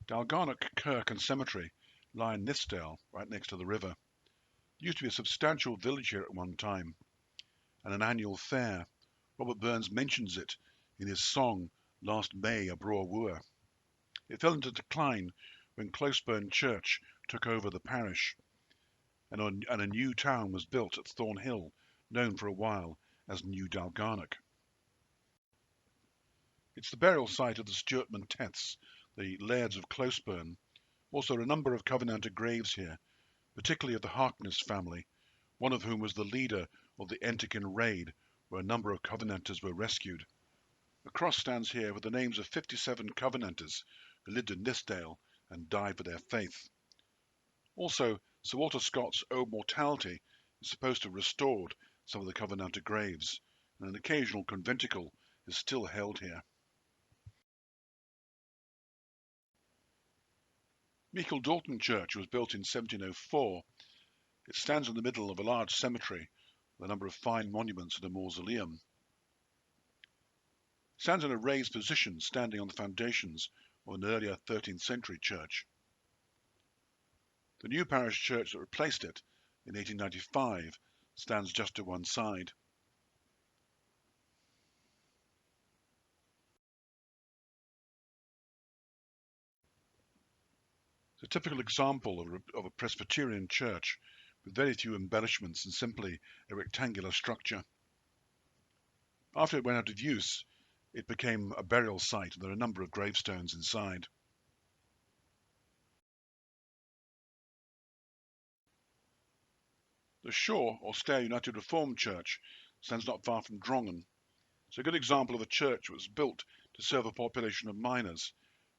Dalgonickirk Cemetery lie in Nithsdale, right next to the river. There used to be a substantial village here at one time, and an annual fair. Robert Burns mentions it in his song Last May a Braw Wooer. It fell into decline when Closeburn Church took over the parish, and a new town was built at Thornhill, known for a while as New Dalgarnock. It's the burial site of the Stuart Montets, the lairds of Closeburn. Also, a number of Covenanter graves here, particularly of the Harkness family, one of whom was the leader of the Enterkin raid, where a number of Covenanters were rescued. A cross stands here with the names of 57 Covenanters who lived in Nithsdale and died for their faith. Also, Sir Walter Scott's Old Mortality is supposed to have restored some of the Covenanter graves, and an occasional conventicle is still held here. Dalton Church was built in 1704. It stands in the middle of a large cemetery with a number of fine monuments and a mausoleum. It stands in a raised position, standing on the foundations of an earlier 13th century church. The new parish church that replaced it in 1895 stands just to one side. It's a typical example of a Presbyterian church with very few embellishments and simply a rectangular structure. After it went out of use, it became a burial site, and there are a number of gravestones inside. The Shaw or Stair United Reformed Church stands not far from Drongen. It's a good example of a church that was built to serve a population of miners.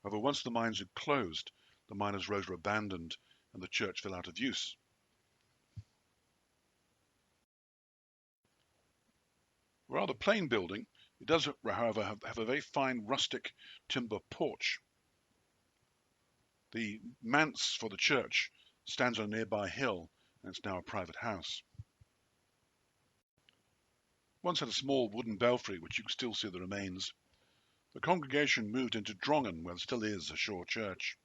However, once the mines had closed, the miners' rows were abandoned and the church fell out of use. A rather plain building, it does, however, have a very fine rustic timber porch. The manse for the church stands on a nearby hill, and it's now a private house. Once had a small wooden belfry, which you can still see the remains. The congregation moved into Drongen, where there still is a Shaw church.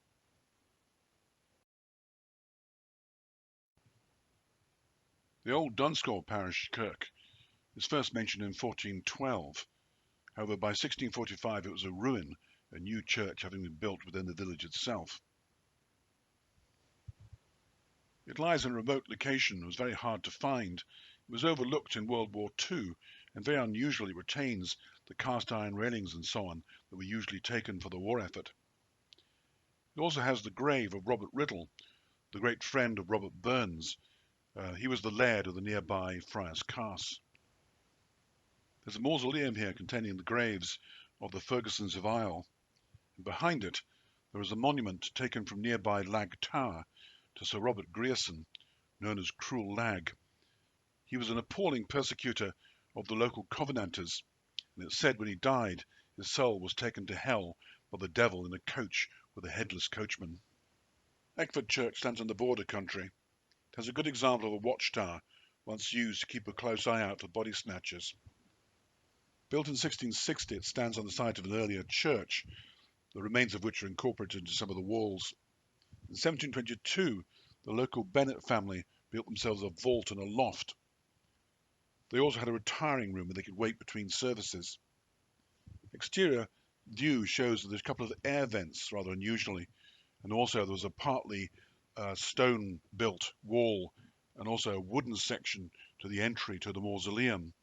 The old Dunscore parish kirk is first mentioned in 1412. However, by 1645 it was a ruin, a new church having been built within the village itself. It lies in a remote location and was very hard to find. It was overlooked in World War II, and very unusually retains the cast iron railings and so on that were usually taken for the war effort. It also has the grave of Robert Riddle, the great friend of Robert Burns. He was the laird of the nearby Friars Carse. There's a mausoleum here containing the graves of the Fergusons of Isle, and behind it there is a monument taken from nearby Lag Tower to Sir Robert Grierson, known as Cruel Lag. He was an appalling persecutor of the local Covenanters, and it's said when he died, his soul was taken to hell by the devil in a coach with a headless coachman. Eckelford Church stands in the border country. It has a good example of a watchtower, once used to keep a close eye out for body snatchers. Built in 1660, it stands on the site of an earlier church, the remains of which are incorporated into some of the walls. In 1722, the local Bennett family built themselves a vault and a loft. They also had a retiring room where they could wait between services. Exterior view shows that there's a couple of air vents, rather unusually, and also there was a partly stone-built wall and also a wooden section to the entry to the mausoleum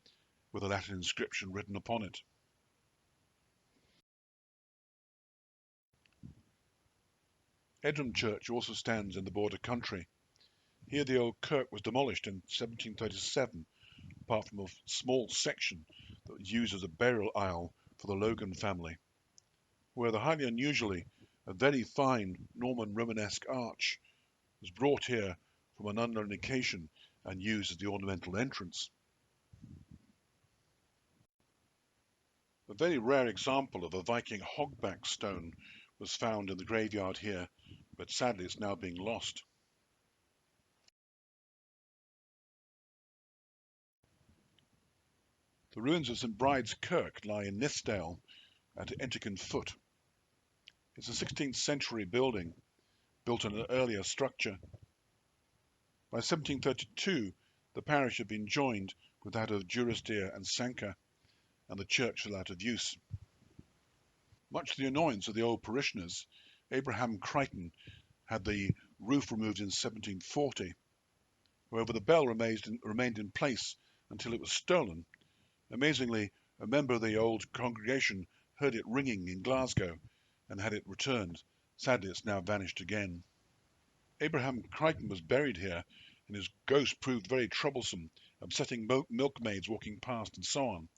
with a Latin inscription written upon it. Edram Church also stands in the border country. Here the old kirk was demolished in 1737, apart from a small section that was used as a burial aisle for the Logan family, where the highly unusually a very fine Norman Romanesque arch was brought here from an unknown location and used as the ornamental entrance. A very rare example of a Viking hogback stone was found in the graveyard here, but sadly it's now being lost. The ruins of St Bride's Kirk lie in Nithsdale at Enterkin Foot. It's a 16th century building, built on an earlier structure. By 1732, the parish had been joined with that of Durrisdeer and Sanquhar, and the church fell out of use. Much to the annoyance of the old parishioners, Abraham Crichton had the roof removed in 1740. However, the bell remained in place until it was stolen. Amazingly, a member of the old congregation heard it ringing in Glasgow and had it returned. Sadly, it's now vanished again. Abraham Crichton was buried here, and his ghost proved very troublesome, upsetting milkmaids walking past and so on.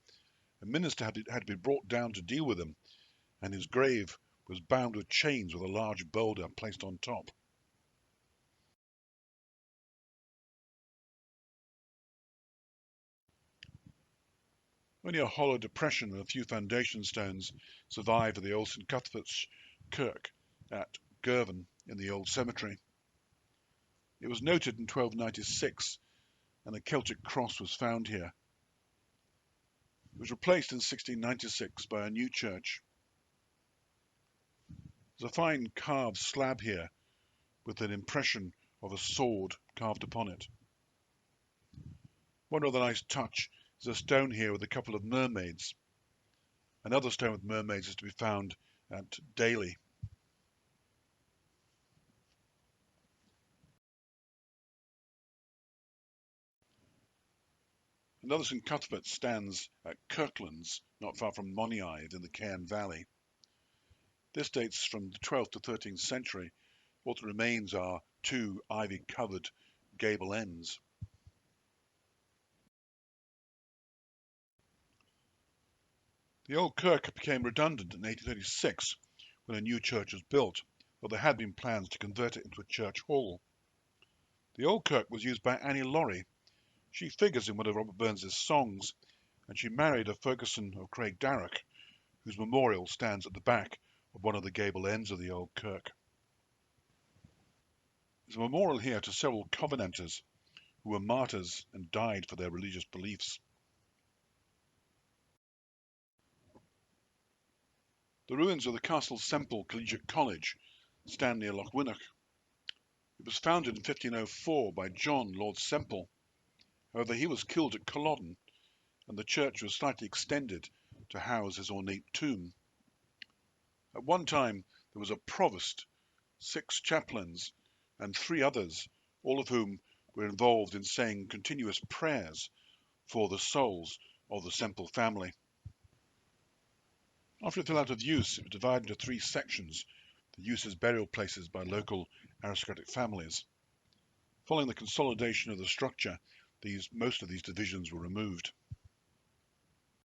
A minister had to be brought down to deal with him, and his grave was bound with chains with a large boulder placed on top. Only a hollow depression and a few foundation stones survive of the old St Cuthbert's Kirk at Girvan in the old cemetery. It was noted in 1296, and a Celtic cross was found here. It was replaced in 1696 by a new church. There's a fine carved slab here with an impression of a sword carved upon it. One other nice touch is a stone here with a couple of mermaids. Another stone with mermaids is to be found at Daly. Another St Cuthbert stands at Kirklands, not far from Moniaid in the Cairn Valley. This dates from the 12th to 13th century. What remains are two ivy-covered gable ends. The old kirk became redundant in 1836 when a new church was built, though there had been plans to convert it into a church hall. The old kirk was used by Annie Laurie. She figures in one of Robert Burns' songs, and she married a Ferguson of Craigdarroch, whose memorial stands at the back of one of the gable ends of the old kirk. There's a memorial here to several Covenanters who were martyrs and died for their religious beliefs. The ruins of the Castle Semple Collegiate College stand near Lochwinnick. It was founded in 1504 by John, Lord Semple. However, he was killed at Culloden, and the church was slightly extended to house his ornate tomb. At one time, there was a provost, 6 chaplains, and 3 others, all of whom were involved in saying continuous prayers for the souls of the Semple family. After it fell out of use, it was divided into 3 sections, the use as burial places by local aristocratic families. Following the consolidation of the structure, most of these divisions were removed.